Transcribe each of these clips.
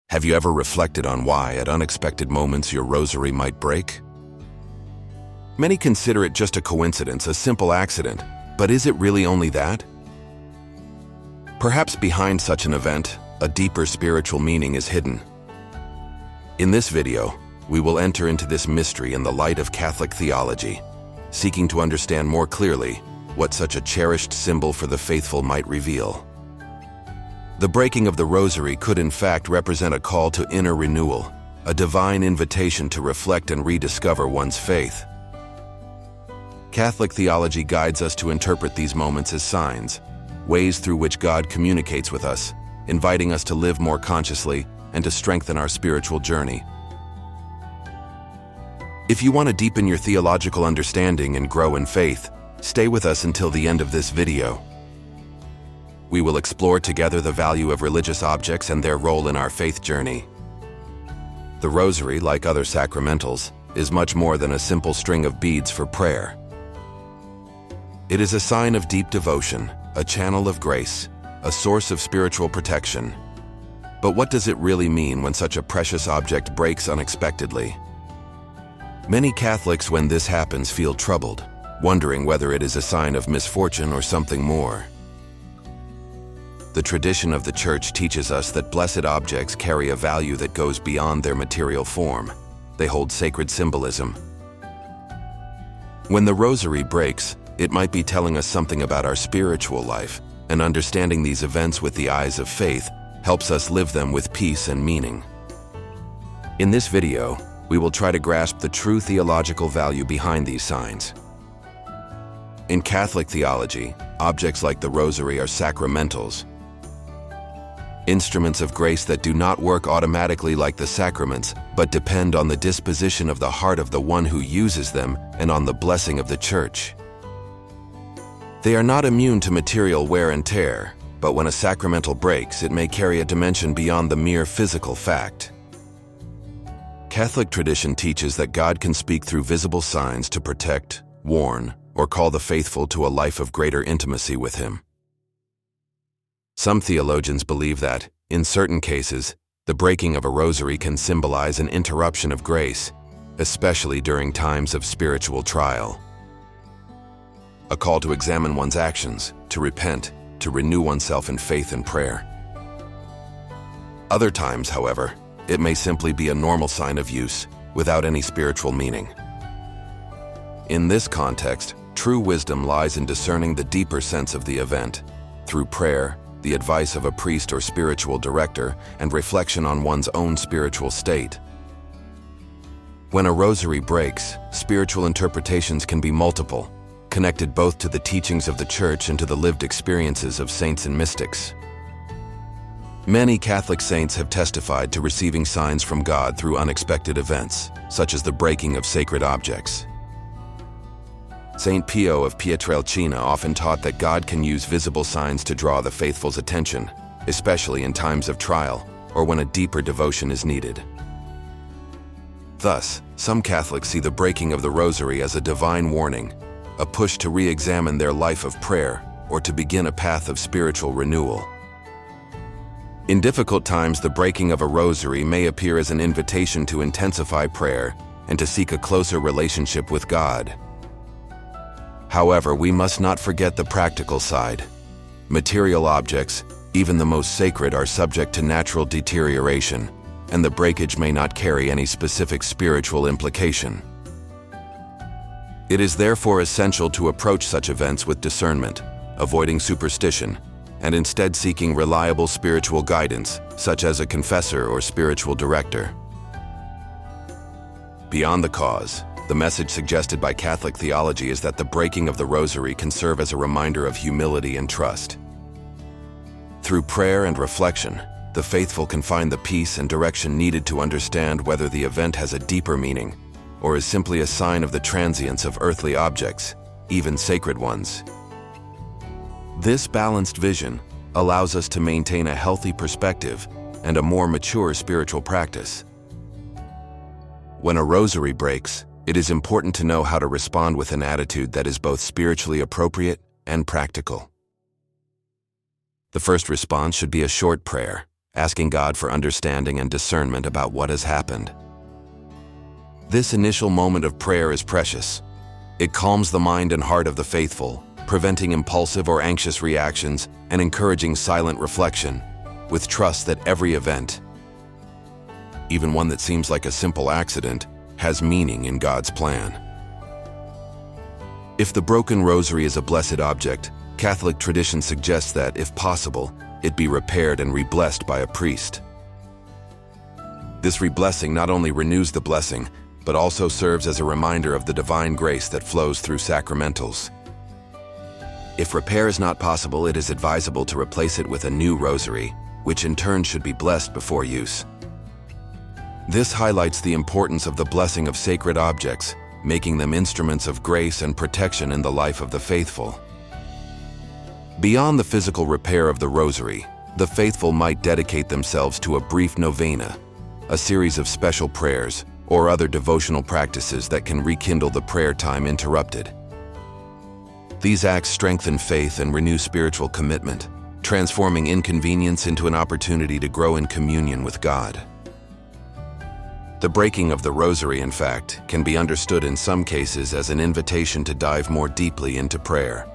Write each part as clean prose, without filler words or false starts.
Have you ever reflected on why, at unexpected moments, your rosary might break? Many consider it just a coincidence, a simple accident, but is it really only that? Perhaps behind such an event, a deeper spiritual meaning is hidden. In this video, we will enter into this mystery in the light of Catholic theology, seeking to understand more clearly what such a cherished symbol for the faithful might reveal. The breaking of the rosary could in fact represent a call to inner renewal, a divine invitation to reflect and rediscover one's faith. Catholic theology guides us to interpret these moments as signs, ways through which God communicates with us, inviting us to live more consciously and to strengthen our spiritual journey. If you want to deepen your theological understanding and grow in faith, stay with us until the end of this video. We will explore together the value of religious objects and their role in our faith journey. The Rosary, like other sacramentals, is much more than a simple string of beads for prayer. It is a sign of deep devotion, a channel of grace, a source of spiritual protection. But what does it really mean when such a precious object breaks unexpectedly? Many Catholics, when this happens, feel troubled, wondering whether it is a sign of misfortune or something more. The tradition of the Church teaches us that blessed objects carry a value that goes beyond their material form. They hold sacred symbolism. When the Rosary breaks, it might be telling us something about our spiritual life, and understanding these events with the eyes of faith helps us live them with peace and meaning. In this video, we will try to grasp the true theological value behind these signs. In Catholic theology, objects like the Rosary are sacramentals, instruments of grace that do not work automatically like the sacraments, but depend on the disposition of the heart of the one who uses them and on the blessing of the Church. They are not immune to material wear and tear, but when a sacramental breaks, it may carry a dimension beyond the mere physical fact. Catholic tradition teaches that God can speak through visible signs to protect, warn, or call the faithful to a life of greater intimacy with Him. Some theologians believe that, in certain cases, the breaking of a rosary can symbolize an interruption of grace, especially during times of spiritual trial. A call to examine one's actions, to repent, to renew oneself in faith and prayer. Other times, however, it may simply be a normal sign of use, without any spiritual meaning. In this context, true wisdom lies in discerning the deeper sense of the event, through prayer, the advice of a priest or spiritual director, and reflection on one's own spiritual state. When a rosary breaks, spiritual interpretations can be multiple, connected both to the teachings of the Church and to the lived experiences of saints and mystics. Many Catholic saints have testified to receiving signs from God through unexpected events, such as the breaking of sacred objects. Saint Pio of Pietrelcina often taught that God can use visible signs to draw the faithful's attention, especially in times of trial or when a deeper devotion is needed. Thus, some Catholics see the breaking of the rosary as a divine warning, a push to re-examine their life of prayer or to begin a path of spiritual renewal. In difficult times, the breaking of a rosary may appear as an invitation to intensify prayer and to seek a closer relationship with God. However, we must not forget the practical side. Material objects, even the most sacred, are subject to natural deterioration, and the breakage may not carry any specific spiritual implication. It is therefore essential to approach such events with discernment, avoiding superstition, and instead seeking reliable spiritual guidance, such as a confessor or spiritual director. Beyond the cause, the message suggested by Catholic theology is that the breaking of the rosary can serve as a reminder of humility and trust. Through prayer and reflection, the faithful can find the peace and direction needed to understand whether the event has a deeper meaning or is simply a sign of the transience of earthly objects, even sacred ones. This balanced vision allows us to maintain a healthy perspective and a more mature spiritual practice. When a rosary breaks, it is important to know how to respond with an attitude that is both spiritually appropriate and practical. The first response should be a short prayer, asking God for understanding and discernment about what has happened. This initial moment of prayer is precious. It calms the mind and heart of the faithful, preventing impulsive or anxious reactions and encouraging silent reflection, with trust that every event, even one that seems like a simple accident, has meaning in God's plan. If the broken rosary is a blessed object, Catholic tradition suggests that, if possible, it be repaired and re-blessed by a priest. This re-blessing not only renews the blessing, but also serves as a reminder of the divine grace that flows through sacramentals. If repair is not possible, it is advisable to replace it with a new rosary, which in turn should be blessed before use. This highlights the importance of the blessing of sacred objects, making them instruments of grace and protection in the life of the faithful. Beyond the physical repair of the rosary, the faithful might dedicate themselves to a brief novena, a series of special prayers, or other devotional practices that can rekindle the prayer time interrupted. These acts strengthen faith and renew spiritual commitment, transforming inconvenience into an opportunity to grow in communion with God. The breaking of the rosary, in fact, can be understood in some cases as an invitation to dive more deeply into prayer,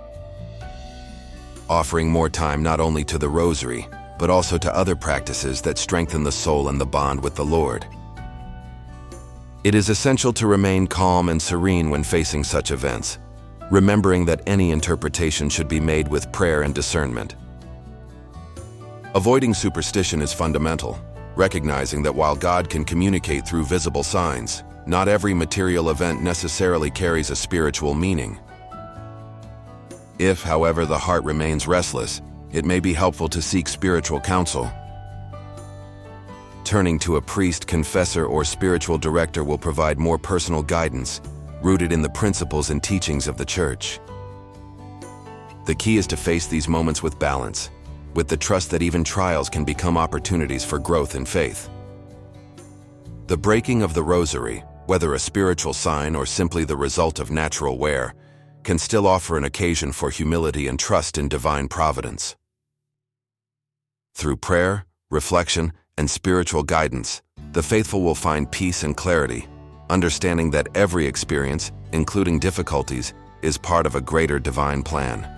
offering more time not only to the rosary, but also to other practices that strengthen the soul and the bond with the Lord. It is essential to remain calm and serene when facing such events, remembering that any interpretation should be made with prayer and discernment. Avoiding superstition is fundamental, recognizing that while God can communicate through visible signs, not every material event necessarily carries a spiritual meaning. If, however, the heart remains restless, it may be helpful to seek spiritual counsel. Turning to a priest, confessor, or spiritual director will provide more personal guidance, rooted in the principles and teachings of the Church. The key is to face these moments with balance, with the trust that even trials can become opportunities for growth in faith. The breaking of the rosary, whether a spiritual sign or simply the result of natural wear, can still offer an occasion for humility and trust in divine providence. Through prayer, reflection, and spiritual guidance, the faithful will find peace and clarity, understanding that every experience, including difficulties, is part of a greater divine plan.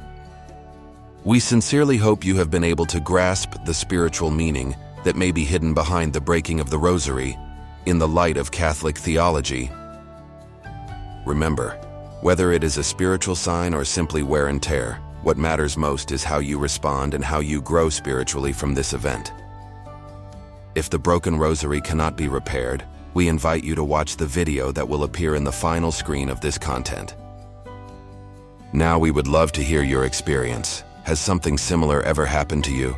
We sincerely hope you have been able to grasp the spiritual meaning that may be hidden behind the breaking of the rosary in the light of Catholic theology. Remember, whether it is a spiritual sign or simply wear and tear, what matters most is how you respond and how you grow spiritually from this event. If the broken rosary cannot be repaired, we invite you to watch the video that will appear in the final screen of this content. Now we would love to hear your experience. Has something similar ever happened to you?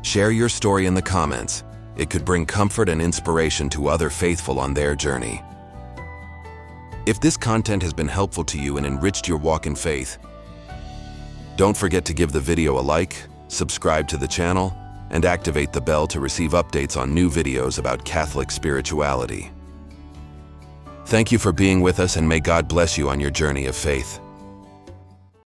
Share your story in the comments. It could bring comfort and inspiration to other faithful on their journey. If this content has been helpful to you and enriched your walk in faith, don't forget to give the video a like, subscribe to the channel, and activate the bell to receive updates on new videos about Catholic spirituality. Thank you for being with us, and may God bless you on your journey of faith.